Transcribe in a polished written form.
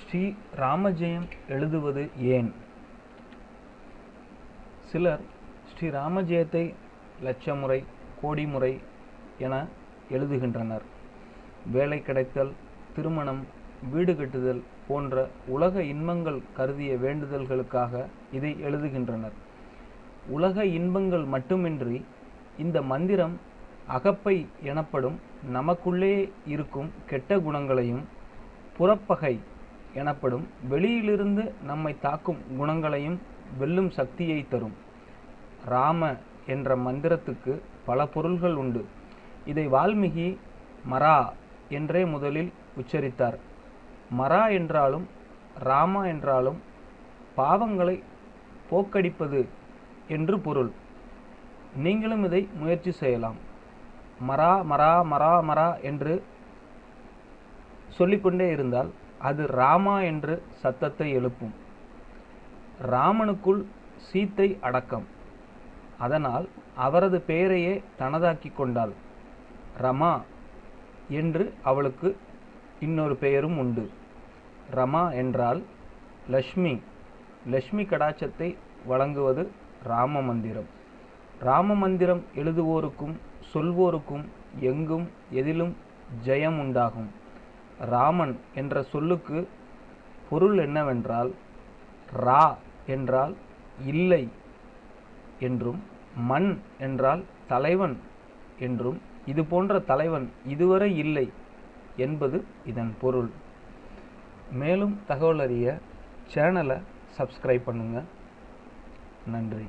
ஸ்ரீ ராமஜெயம் எழுதுவது ஏன்? சிலர் ஸ்ரீ ராமஜெயத்தை லட்சமுறை கோடி முறை என எழுதுகின்றனர். வேலை கிடைத்தல், திருமணம், வீடு கட்டுதல் போன்ற உலக இன்பங்கள் கருதிய வேண்டுதல்களுக்காக இதை எழுதுகின்றனர். உலக இன்பங்கள் மட்டுமின்றி இந்த மந்திரம் அகப்பை எனப்படும் நமக்குள்ளே இருக்கும் கெட்ட குணங்களையும், புறப்பகை எனப்படும் வெளியிலிருந்து நம்மை தாக்கும் குணங்களையும் வெல்லும் சக்தியை தரும். ராம என்ற மந்திரத்துக்கு பல பொருள்கள் உண்டு. இதை வால்மீகி மரா என்றே முதலில் உச்சரித்தார். மரா என்றாலும் ராமா என்றாலும் பாவங்களை போக்கடிப்பது என்று பொருள். நீங்களும் இதை முயற்சி செய்யலாம். மரா மரா மரா மரா என்று சொல்லிக்கொண்டே இருந்தால் அது ராமா என்று சத்தத்தை எழுப்பும். ராமனுக்குள் சீத்தை அடக்கம். அதனால் அவரது பெயரையே தனதாக்கி கொண்டாள். ரமா என்று அவளுக்கு இன்னொரு பெயரும் உண்டு. ரமா என்றால் லக்ஷ்மி. லக்ஷ்மி கடாட்சத்தை வழங்குவது ராம மந்திரம். ராம மந்திரம் எழுதுவோருக்கும் சொல்வோருக்கும் எங்கும் எதிலும் ஜெயம் உண்டாகும். ராமன் என்ற சொல்லுக்கு பொருள் என்னவென்றால், ரா என்றால் இல்லை என்றும், மன் என்றால் தலைவன் என்றும், இது போன்ற தலைவன் இதுவரை இல்லை என்பது இதன் பொருள். மேலும் தகவல் அறிய சேனலை சப்ஸ்கிரைப் பண்ணுங்க. நன்றி.